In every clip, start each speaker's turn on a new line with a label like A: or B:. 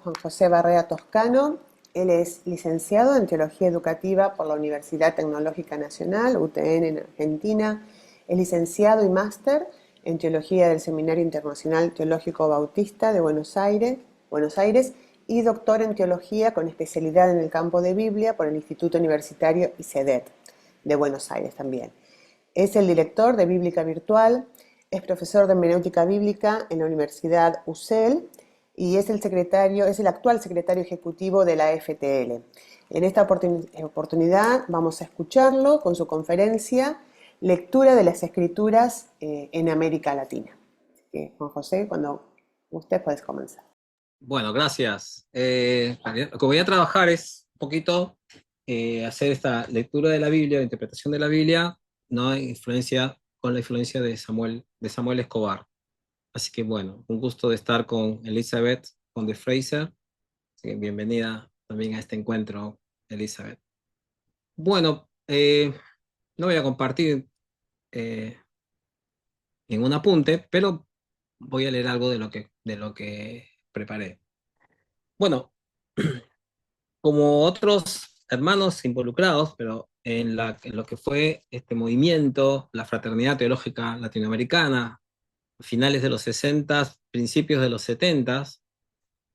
A: Juan José Barrera Toscano. Él es licenciado en Teología Educativa por la Universidad Tecnológica Nacional, UTN en Argentina. Es licenciado y máster en Teología del Seminario Internacional Teológico Bautista de Buenos Aires y doctor en Teología con especialidad en el campo de Biblia por el Instituto Universitario ICEDET de Buenos Aires también. Es el director de Bíblica Virtual, es profesor de hermenéutica bíblica en la Universidad UCEL y es el actual secretario ejecutivo de la FTL. En esta oportunidad vamos a escucharlo con su conferencia Lectura de las Escrituras en América Latina. Juan José, cuando usted puede comenzar.
B: Bueno, gracias. Lo que voy a trabajar es un poquito hacer esta lectura de la Biblia, interpretación de la Biblia, no con la influencia de Samuel Escobar. Así que bueno, un gusto de estar con Elizabeth con de Fraser. Así que bienvenida también a este encuentro, Elizabeth. Bueno, no voy a compartir eh, en un apunte, pero voy a leer algo de lo que preparé. Bueno, como otros hermanos involucrados, pero en lo que fue este movimiento, la Fraternidad Teológica Latinoamericana, finales de los 60, principios de los 70,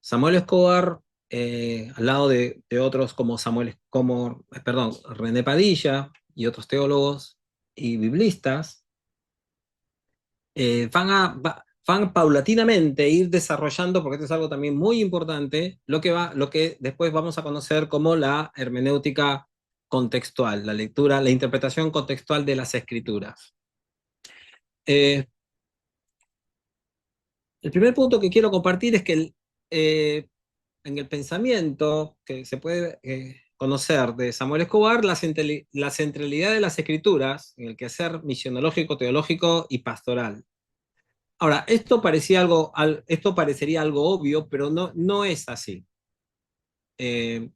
B: Samuel Escobar, al lado de otros como René Padilla y otros teólogos y biblistas, van paulatinamente ir desarrollando, porque esto es algo también muy importante, lo que después vamos a conocer como la hermenéutica contextual, la lectura, la interpretación contextual de las escrituras. Eh, el primer punto que quiero compartir es que en el pensamiento que se puede conocer de Samuel Escobar, la centralidad de las escrituras en el quehacer misionológico, teológico y pastoral. Ahora, esto parecería algo obvio, pero no es así. Eh,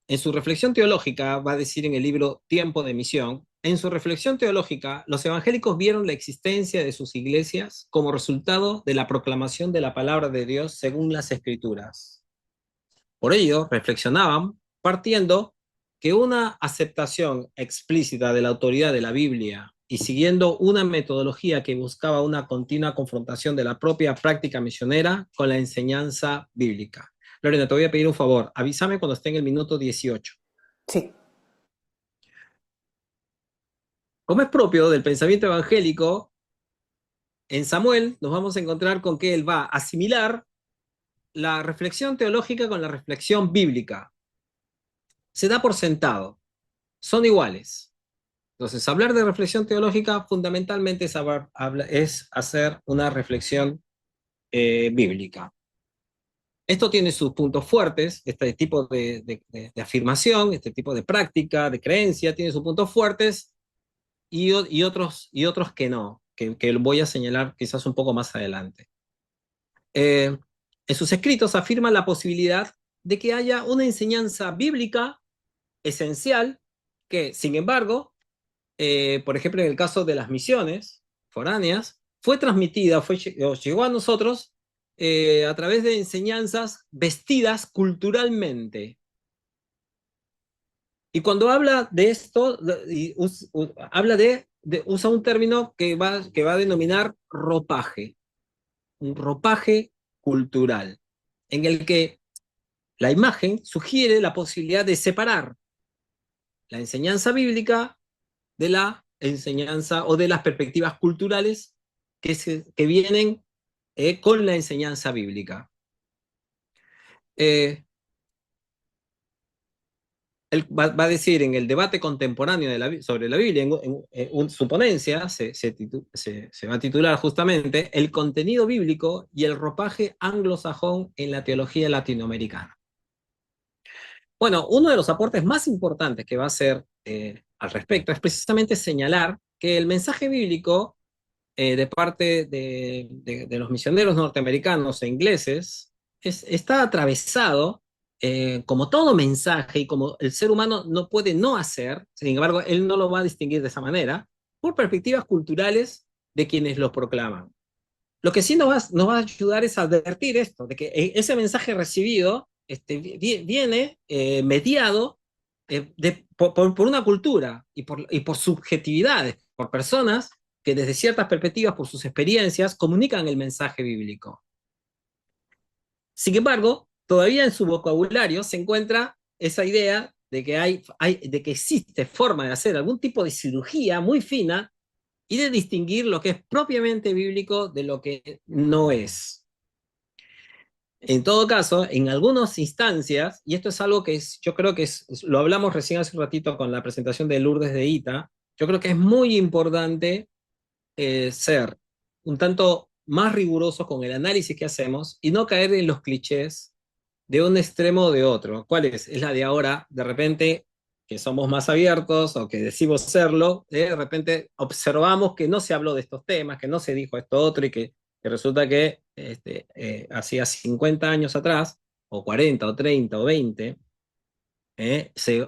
B: en su reflexión teológica, va a decir en el libro Tiempo de Misión, en su reflexión teológica, los evangélicos vieron la existencia de sus iglesias como resultado de la proclamación de la palabra de Dios según las Escrituras. Por ello, reflexionaban partiendo que una aceptación explícita de la autoridad de la Biblia y siguiendo una metodología que buscaba una continua confrontación de la propia práctica misionera con la enseñanza bíblica. Lorena, te voy a pedir un favor, avísame cuando esté en el minuto 18.
A: Sí.
B: Como es propio del pensamiento evangélico, en Samuel nos vamos a encontrar con que él va a asimilar la reflexión teológica con la reflexión bíblica. Se da por sentado, son iguales. Entonces, hablar de reflexión teológica fundamentalmente es hacer una reflexión bíblica. Esto tiene sus puntos fuertes, este tipo de afirmación, este tipo de práctica, de creencia, tiene sus puntos fuertes y otros que no, que voy a señalar quizás un poco más adelante. En sus escritos afirma la posibilidad de que haya una enseñanza bíblica esencial que, sin embargo, por ejemplo, en el caso de las misiones foráneas, fue transmitida, llegó a nosotros a través de enseñanzas vestidas culturalmente. Y cuando habla de esto, usa un término que va a denominar ropaje, un ropaje cultural, en el que la imagen sugiere la posibilidad de separar la enseñanza bíblica de la enseñanza o de las perspectivas culturales que vienen con la enseñanza bíblica. Él va a decir en el debate contemporáneo sobre la Biblia, su ponencia se va a titular justamente El contenido bíblico y el ropaje anglosajón en la teología latinoamericana. Bueno, uno de los aportes más importantes que va a hacer al respecto es precisamente señalar que el mensaje bíblico de parte de los misioneros norteamericanos e ingleses está atravesado, como todo mensaje y como el ser humano no puede no hacer, sin embargo, él no lo va a distinguir de esa manera, por perspectivas culturales de quienes los proclaman. Lo que sí nos va a ayudar es a advertir esto, de que ese mensaje recibido viene mediado por una cultura y por subjetividades, por personas que desde ciertas perspectivas, por sus experiencias, comunican el mensaje bíblico. Sin embargo, todavía en su vocabulario se encuentra esa idea de que, de que existe forma de hacer algún tipo de cirugía muy fina y de distinguir lo que es propiamente bíblico de lo que no es. En todo caso, en algunas instancias, y esto es algo que yo creo que lo hablamos recién hace un ratito con la presentación de Lourdes de Ita, yo creo que es muy importante ser un tanto más rigurosos con el análisis que hacemos y no caer en los clichés de un extremo o de otro. ¿Cuál es? Es la de ahora, de repente, que somos más abiertos o que decimos serlo, de repente observamos que no se habló de estos temas, que no se dijo esto otro y que resulta que hacía 50 años atrás, o 40, o 30, o 20,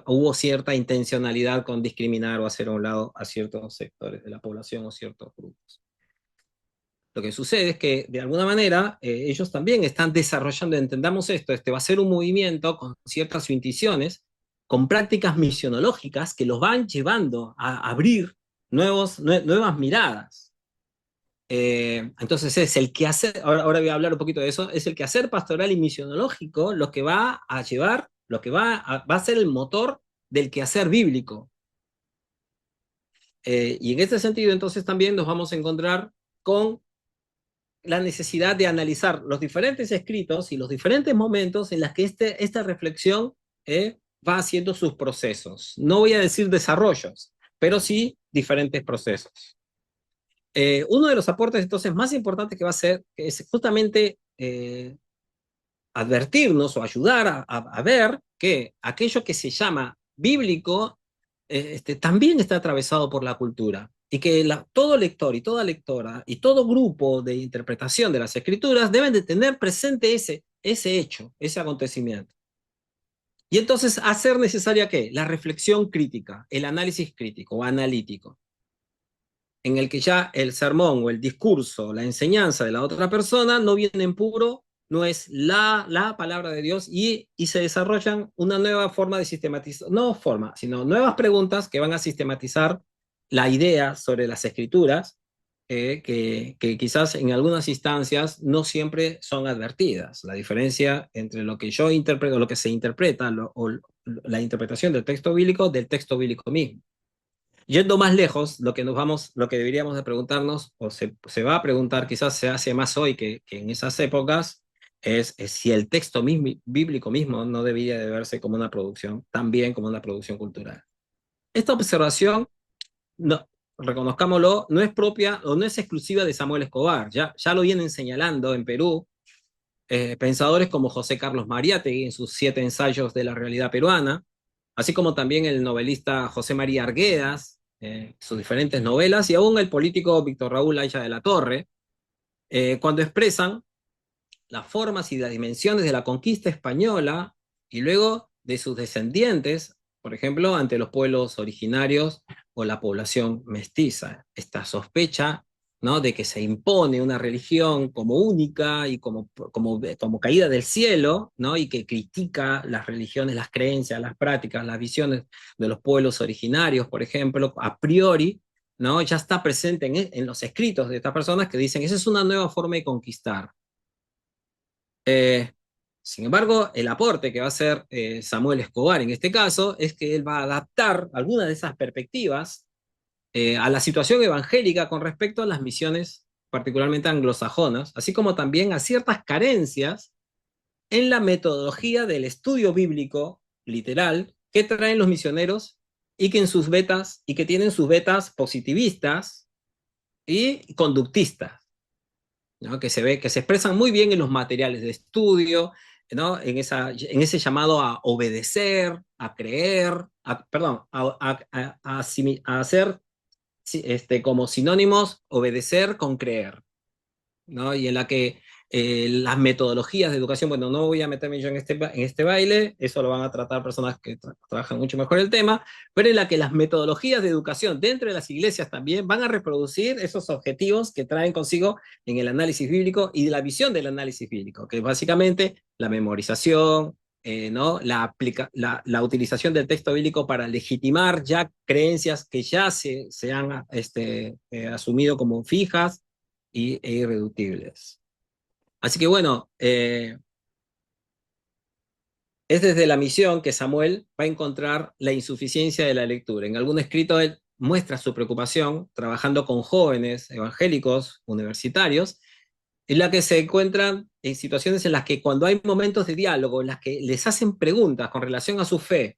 B: hubo cierta intencionalidad con discriminar o hacer a un lado a ciertos sectores de la población o ciertos grupos. Lo que sucede es que, de alguna manera, ellos también están desarrollando, entendamos esto, este va a ser un movimiento con ciertas intuiciones, con prácticas misionológicas que los van llevando a abrir nuevas miradas. Entonces es el quehacer, ahora voy a hablar un poquito de eso, es el quehacer pastoral y misionológico lo que va a llevar, lo que va a ser el motor del quehacer bíblico. Y en este sentido, entonces, también nos vamos a encontrar con la necesidad de analizar los diferentes escritos y los diferentes momentos en los que esta reflexión va haciendo sus procesos. No voy a decir desarrollos, pero sí diferentes procesos. Uno de los aportes entonces más importantes que va a ser es justamente advertirnos o ayudar a ver que aquello que se llama bíblico también está atravesado por la cultura y que todo lector y toda lectora y todo grupo de interpretación de las escrituras deben de tener presente ese hecho, ese acontecimiento. Y entonces hacer necesaria ¿qué? La reflexión crítica, el análisis crítico o analítico, en el que ya el sermón o el discurso, la enseñanza de la otra persona no viene en puro, no es la palabra de Dios y se desarrollan una nueva forma de sistematizar, no forma, sino nuevas preguntas que van a sistematizar la idea sobre las escrituras, que quizás en algunas instancias no siempre son advertidas. La diferencia entre lo que yo interpreto, lo que se interpreta, o la interpretación del texto bíblico mismo. Yendo más lejos, lo que deberíamos de preguntarnos, o se va a preguntar, quizás se hace más hoy que en esas épocas, es si el texto bíblico mismo no debería de verse como una producción, también como una producción cultural. Esta observación, no, reconozcámoslo, no es propia o no es exclusiva de Samuel Escobar, ya lo vienen señalando en Perú pensadores como José Carlos Mariátegui en sus 7 ensayos de la realidad peruana, así como también el novelista José María Arguedas, sus diferentes novelas, y aún el político Víctor Raúl Aicha de la Torre, cuando expresan las formas y las dimensiones de la conquista española y luego de sus descendientes, por ejemplo, ante los pueblos originarios o la población mestiza. Esta sospecha, ¿no?, de que se impone una religión como única y como caída del cielo, ¿no?, y que critica las religiones, las creencias, las prácticas, las visiones de los pueblos originarios, por ejemplo, a priori, ¿no?, ya está presente en los escritos de estas personas que dicen, esa es una nueva forma de conquistar. Eh, Sin embargo, el aporte que va a hacer Samuel Escobar en este caso es que él va a adaptar algunas de esas perspectivas a la situación evangélica con respecto a las misiones particularmente anglosajonas, así como también a ciertas carencias en la metodología del estudio bíblico literal que traen los misioneros y que tienen sus vetas positivistas y conductistas, ¿no?, que se expresan muy bien en los materiales de estudio, ¿no?, en ese llamado a obedecer, a creer, perdón, a hacer como sinónimos obedecer con creer, ¿no? Y en la que las metodologías de educación, bueno, no voy a meterme yo en este baile, eso lo van a tratar personas que trabajan mucho mejor el tema, pero en la que las metodologías de educación dentro de las iglesias también van a reproducir esos objetivos que traen consigo en el análisis bíblico y de la visión del análisis bíblico, que es básicamente la memorización, ¿no? La utilización del texto bíblico para legitimar ya creencias que ya se han asumido como fijas e irreductibles. Así que bueno, es desde la misión que Samuel va a encontrar la insuficiencia de la lectura. En algún escrito él muestra su preocupación trabajando con jóvenes evangélicos universitarios, en la que se encuentran en situaciones en las que cuando hay momentos de diálogo, en las que les hacen preguntas con relación a su fe,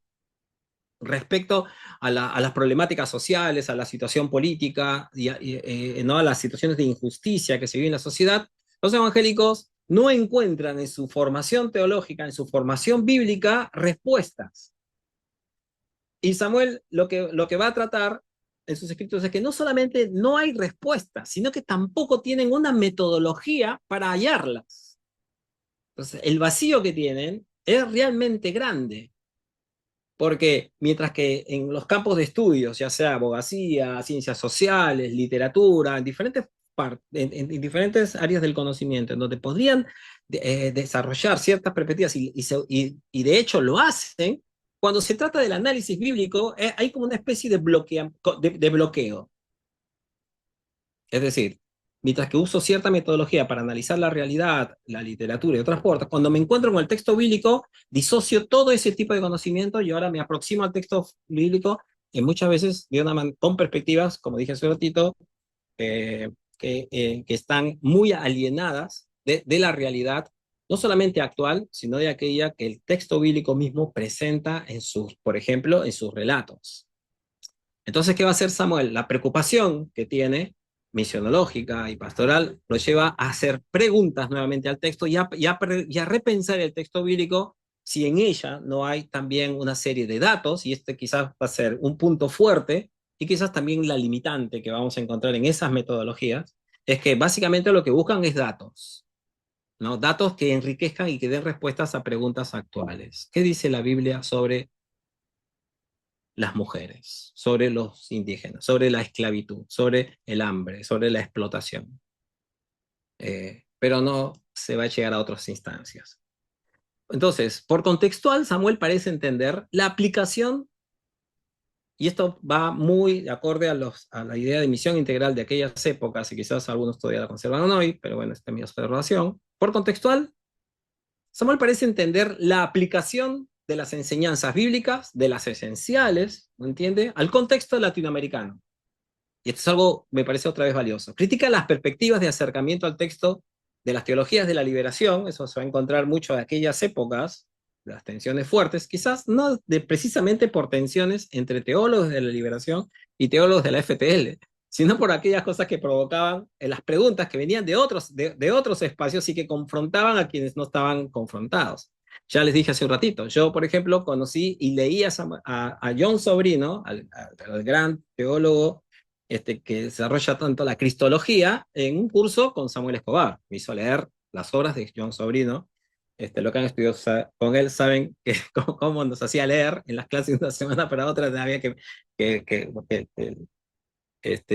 B: respecto a las problemáticas sociales, a la situación política, ¿no? A las situaciones de injusticia que se vive en la sociedad, los evangélicos no encuentran en su formación teológica, en su formación bíblica, respuestas. Y Samuel lo que va a tratar en sus escritos es que no solamente no hay respuestas, sino que tampoco tienen una metodología para hallarlas. Entonces, el vacío que tienen es realmente grande. Porque mientras que en los campos de estudios, ya sea abogacía, ciencias sociales, literatura, en diferentes áreas del conocimiento, en donde podrían desarrollar ciertas perspectivas y de hecho lo hacen, cuando se trata del análisis bíblico, hay como una especie de bloqueo. Es decir, mientras que uso cierta metodología para analizar la realidad, la literatura y otras puertas, cuando me encuentro con el texto bíblico, disocio todo ese tipo de conocimiento y ahora me aproximo al texto bíblico muchas veces con perspectivas, como dije hace un ratito, que están muy alienadas de la realidad, no solamente actual, sino de aquella que el texto bíblico mismo presenta por ejemplo, en sus relatos. Entonces, ¿qué va a hacer Samuel? La preocupación que tiene, misionológica y pastoral, lo lleva a hacer preguntas nuevamente al texto y a repensar el texto bíblico si en ella no hay también una serie de datos, y este quizás va a ser un punto fuerte, y quizás también la limitante que vamos a encontrar en esas metodologías, es que básicamente lo que buscan es datos, ¿no? Datos que enriquezcan y que den respuestas a preguntas actuales. ¿Qué dice la Biblia sobre las mujeres, sobre los indígenas, sobre la esclavitud, sobre el hambre, sobre la explotación? Pero no se va a llegar a otras instancias. Entonces, por contextual, Samuel parece entender la aplicación, y esto va muy de acorde a la idea de misión integral de aquellas épocas, y quizás algunos todavía la conservan hoy, pero bueno, esta es mi observación. Por contextual, Samuel parece entender la aplicación de las enseñanzas bíblicas, de las esenciales, ¿me entiende?, al contexto latinoamericano. Y esto es algo, me parece otra vez valioso. Critica las perspectivas de acercamiento al texto de las teologías de la liberación, eso se va a encontrar mucho de aquellas épocas, las tensiones fuertes, quizás no precisamente por tensiones entre teólogos de la liberación y teólogos de la FTL, sino por aquellas cosas que provocaban las preguntas que venían de otros espacios y que confrontaban a quienes no estaban confrontados. Ya les dije hace un ratito, yo por ejemplo conocí y leí a John Sobrino, al gran teólogo que desarrolla tanto la cristología, en un curso con Samuel Escobar. Me hizo leer las obras de John Sobrino. Lo que han estudiado con él saben que cómo nos hacía leer en las clases de una semana para otra. Había que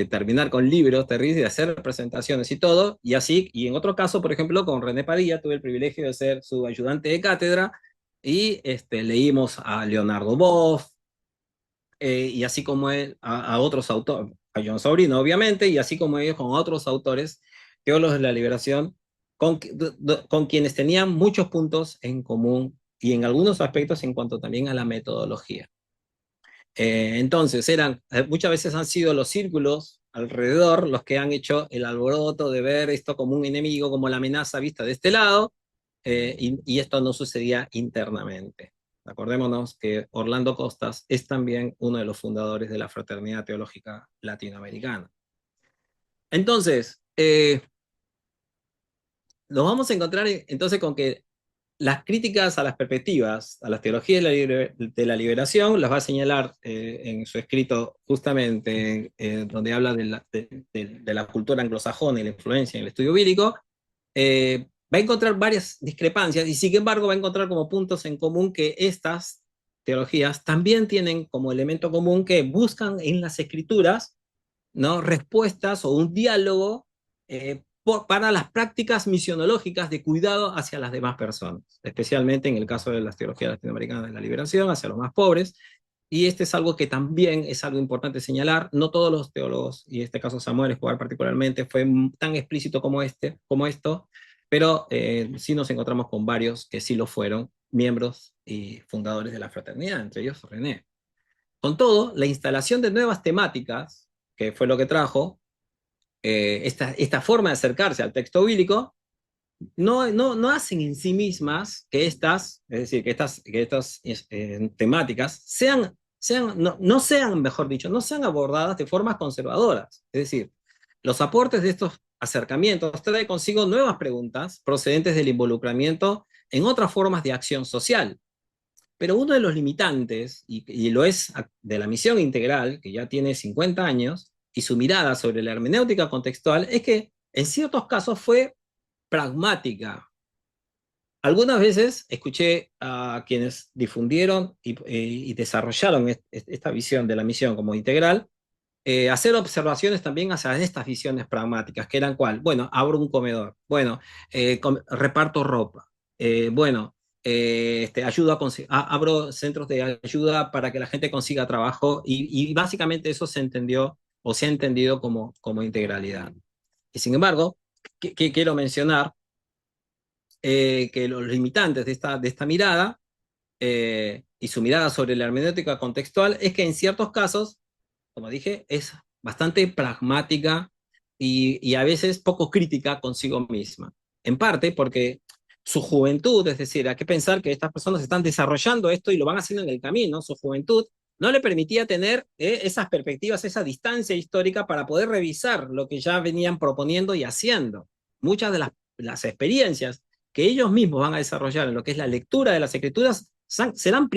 B: terminar con libros terribles y hacer presentaciones y todo. Y así, y en otro caso, por ejemplo, con René Padilla, tuve el privilegio de ser su ayudante de cátedra y leímos a Leonardo Boff, y así como él, a otros autores, a John Sobrino, obviamente, y así como ellos con otros autores, teólogos de la liberación, con quienes tenían muchos puntos en común y en algunos aspectos en cuanto también a la metodología. Entonces, muchas veces han sido los círculos alrededor los que han hecho el alboroto de ver esto como un enemigo, como la amenaza vista de este lado, y esto no sucedía internamente. Acordémonos que Orlando Costas es también uno de los fundadores de la Fraternidad Teológica Latinoamericana. Entonces, nos vamos a encontrar entonces con que las críticas a las perspectivas, a las teologías de la liberación, las va a señalar en su escrito justamente donde habla de la cultura anglosajona y la influencia en el estudio bíblico, va a encontrar varias discrepancias y sin embargo va a encontrar como puntos en común que estas teologías también tienen como elemento común que buscan en las escrituras, ¿no?, respuestas o un diálogo para las prácticas misionológicas de cuidado hacia las demás personas, especialmente en el caso de las teologías latinoamericanas de la liberación, hacia los más pobres. Y este es algo que también es algo importante señalar. No todos los teólogos, y en este caso Samuel Escobar particularmente, fue tan explícito como esto, pero sí nos encontramos con varios que sí lo fueron, miembros y fundadores de la fraternidad, entre ellos René. Con todo, la instalación de nuevas temáticas, que fue lo que trajo, esta forma de acercarse al texto bíblico, no hacen en sí mismas que estas, es decir, que estas temáticas no sean, mejor dicho, no sean abordadas de formas conservadoras. Es decir, los aportes de estos acercamientos traen consigo nuevas preguntas procedentes del involucramiento en otras formas de acción social. Pero uno de los limitantes, y lo es de la misión integral, que ya tiene 50 años, y su mirada sobre la hermenéutica contextual, es que en ciertos casos fue pragmática. Algunas veces escuché a quienes difundieron y desarrollaron esta visión de la misión como integral, hacer observaciones también hacia estas visiones pragmáticas, que eran cuál, bueno, abro un comedor, bueno, reparto ropa, bueno, ayudo abro centros de ayuda para que la gente consiga trabajo, y básicamente eso se entendió o se ha entendido como integralidad. Y sin embargo, quiero mencionar que los limitantes de esta mirada y su mirada sobre la hermenéutica contextual es que en ciertos casos, como dije, es bastante pragmática y a veces poco crítica consigo misma. En parte porque su juventud, es decir, hay que pensar que estas personas están desarrollando esto y lo van haciendo en el camino, su juventud no le permitía tener esas perspectivas, esa distancia histórica para poder revisar lo que ya venían proponiendo y haciendo. Muchas de las experiencias que ellos mismos van a desarrollar en lo que es la lectura de las escrituras serán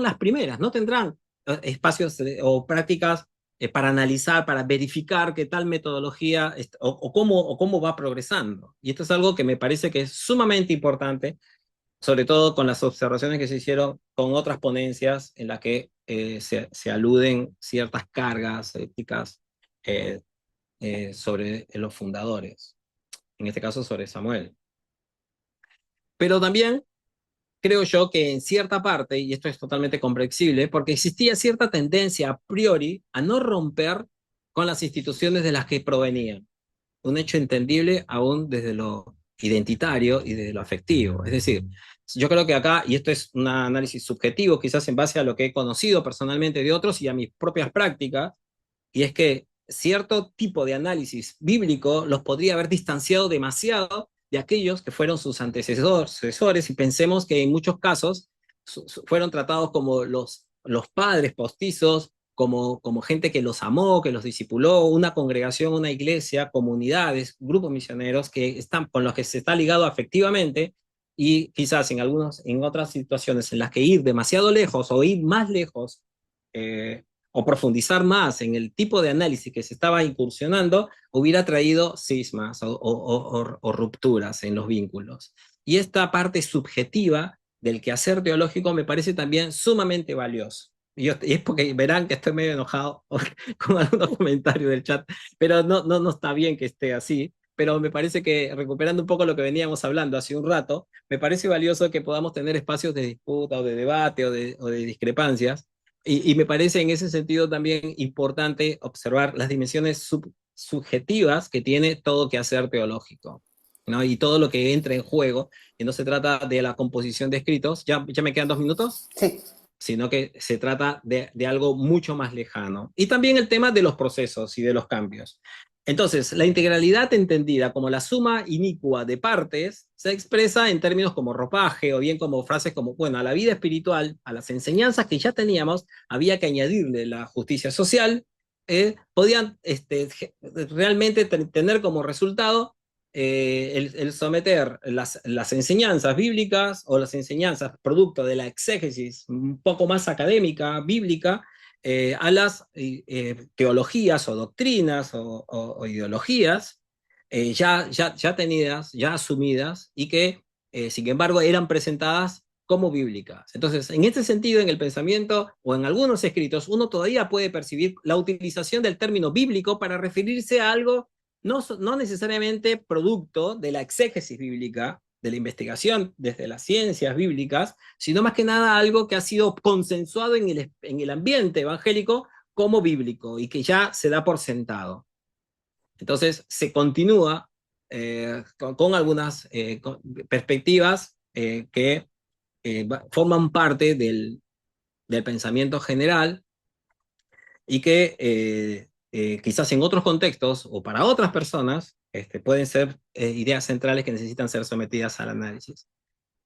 B: las primeras, no tendrán espacios o prácticas para analizar, para verificar qué tal metodología o cómo va progresando. Y esto es algo que me parece que es sumamente importante, sobre todo con las observaciones que se hicieron con otras ponencias en las que se aluden ciertas cargas éticas sobre los fundadores, en este caso sobre Samuel. Pero también creo yo que en cierta parte, y esto es totalmente comprensible, porque existía cierta tendencia a priori a no romper con las instituciones de las que provenían. Un hecho entendible aún desde lo identitario y desde lo afectivo. Es decir, yo creo que acá, y esto es un análisis subjetivo, quizás en base a lo que he conocido personalmente de otros y a mis propias prácticas, y es que cierto tipo de análisis bíblico los podría haber distanciado demasiado de aquellos que fueron sus antecesores, y pensemos que en muchos casos fueron tratados como los padres postizos, como gente que los amó, que los discipuló, una congregación, una iglesia, comunidades, grupos misioneros con los que se está ligado afectivamente, y quizás en otras situaciones en las que ir demasiado lejos o ir más lejos o profundizar más en el tipo de análisis que se estaba incursionando, hubiera traído cismas o rupturas en los vínculos. Y esta parte subjetiva del quehacer teológico me parece también sumamente valioso. Y es porque verán que estoy medio enojado con algunos comentarios del chat, pero no está bien que esté así. Pero me parece que, recuperando un poco lo que veníamos hablando hace un rato, me parece valioso que podamos tener espacios de disputa o de debate o de discrepancias, y me parece en ese sentido también importante observar las dimensiones subjetivas que tiene todo quehacer teológico, ¿no? Y todo lo que entra en juego, y no se trata de la composición de escritos, ya me quedan 2 minutos,
A: Sí.
B: sino que se trata de algo mucho más lejano. Y también el tema de los procesos y de los cambios. Entonces, la integralidad entendida como la suma inicua de partes se expresa en términos como ropaje o bien como frases como, bueno, a la vida espiritual, a las enseñanzas que ya teníamos, había que añadirle la justicia social. Podían realmente tener como resultado el someter las enseñanzas bíblicas o las enseñanzas producto de la exégesis un poco más académica, bíblica, a las teologías o doctrinas o ideologías ya tenidas, ya asumidas, y que, sin embargo, eran presentadas como bíblicas. Entonces, en este sentido, en el pensamiento o en algunos escritos, uno todavía puede percibir la utilización del término bíblico para referirse a algo no necesariamente producto de la exégesis bíblica, de la investigación desde las ciencias bíblicas, sino más que nada algo que ha sido consensuado en el ambiente evangélico como bíblico y que ya se da por sentado. Entonces se continúa con algunas perspectivas que forman parte del pensamiento general y que quizás en otros contextos o para otras personas pueden ser ideas centrales que necesitan ser sometidas al análisis.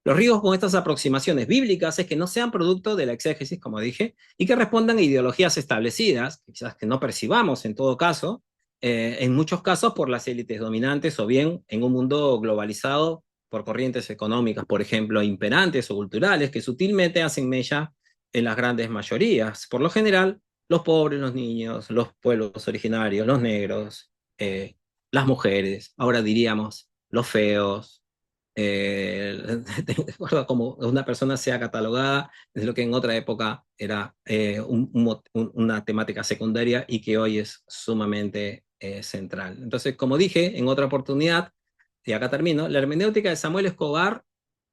B: Los riesgos con estas aproximaciones bíblicas es que no sean producto de la exégesis, como dije, y que respondan a ideologías establecidas, quizás que no percibamos en todo caso, en muchos casos por las élites dominantes o bien en un mundo globalizado por corrientes económicas, por ejemplo, imperantes o culturales, que sutilmente hacen mella en las grandes mayorías. Por lo general, los pobres, los niños, los pueblos originarios, los negros, las mujeres, ahora diríamos los feos, de acuerdo a cómo una persona sea catalogada, es lo que en otra época era una temática secundaria y que hoy es sumamente central. Entonces, como dije en otra oportunidad, y acá termino, la hermenéutica de Samuel Escobar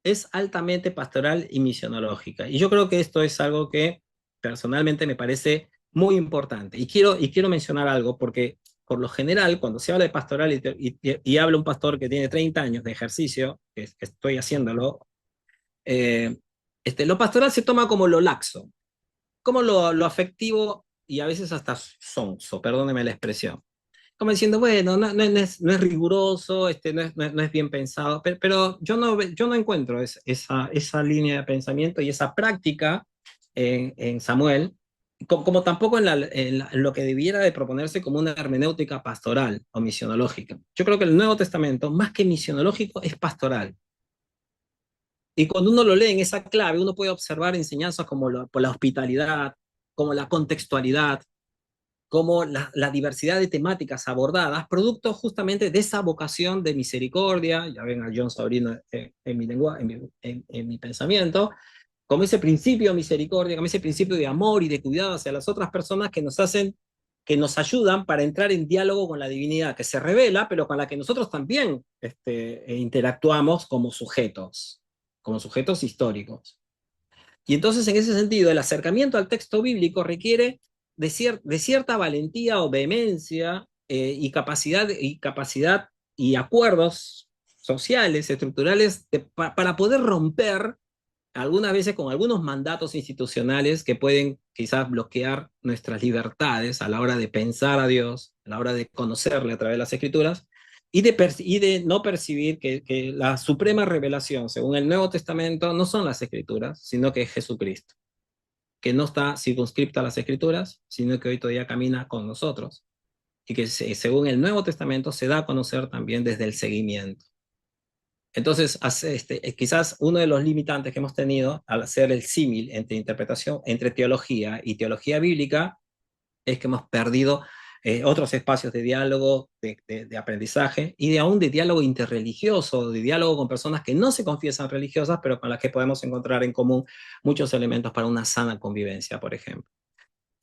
B: es altamente pastoral y misionológica. Y yo creo que esto es algo que personalmente me parece muy importante. Y quiero mencionar algo porque por lo general, cuando se habla de pastoral y habla un pastor que tiene 30 años de ejercicio, que estoy haciéndolo, eh, lo pastoral se toma como lo laxo, como lo afectivo y a veces hasta sonso, perdóneme la expresión. Como diciendo, bueno, no es riguroso, no es bien pensado, pero yo no encuentro esa línea de pensamiento y esa práctica en Samuel, como tampoco en lo que debiera de proponerse como una hermenéutica pastoral o misionológica. Yo creo que el Nuevo Testamento, más que misionológico, es pastoral. Y cuando uno lo lee en esa clave, uno puede observar enseñanzas como por la hospitalidad, como la contextualidad, como la diversidad de temáticas abordadas, producto justamente de esa vocación de misericordia, ya ven a John Sobrino en mi lengua, en mi pensamiento, como ese principio de misericordia, como ese principio de amor y de cuidado hacia las otras personas que nos ayudan para entrar en diálogo con la divinidad, que se revela, pero con la que nosotros también interactuamos como sujetos históricos. Y entonces, en ese sentido, el acercamiento al texto bíblico requiere de cierta valentía o vehemencia y capacidad y acuerdos sociales, estructurales, para poder romper algunas veces con algunos mandatos institucionales que pueden quizás bloquear nuestras libertades a la hora de pensar a Dios, a la hora de conocerle a través de las escrituras, y de no percibir que la suprema revelación, según el Nuevo Testamento, no son las escrituras, sino que es Jesucristo, que no está circunscripta a las escrituras, sino que hoy todavía camina con nosotros, y que según el Nuevo Testamento se da a conocer también desde el seguimiento. Entonces, quizás uno de los limitantes que hemos tenido al hacer el símil entre interpretación, entre teología y teología bíblica, es que hemos perdido otros espacios de diálogo, de aprendizaje y aún de diálogo interreligioso, de diálogo con personas que no se confiesan religiosas, pero con las que podemos encontrar en común muchos elementos para una sana convivencia, por ejemplo.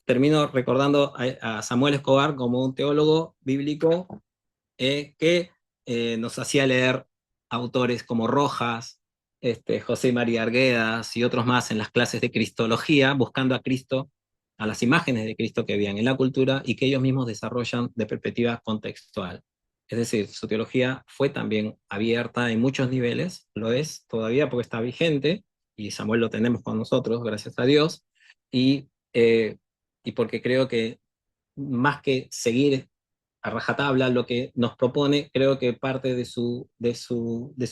B: Termino recordando a Samuel Escobar como un teólogo bíblico que nos hacía leer autores como Rojas, José María Arguedas y otros más en las clases de Cristología, buscando a Cristo, a las imágenes de Cristo que habían en la cultura y que ellos mismos desarrollan de perspectiva contextual. Es decir, su teología fue también abierta en muchos niveles, lo es todavía porque está vigente, y Samuel lo tenemos con nosotros, gracias a Dios, y, eh, y porque creo que más que seguir a rajatabla lo que nos propone, creo que parte de su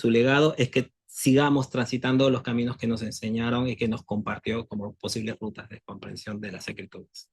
B: legado es que sigamos transitando los caminos que nos enseñaron y que nos compartió como posibles rutas de comprensión de las escrituras.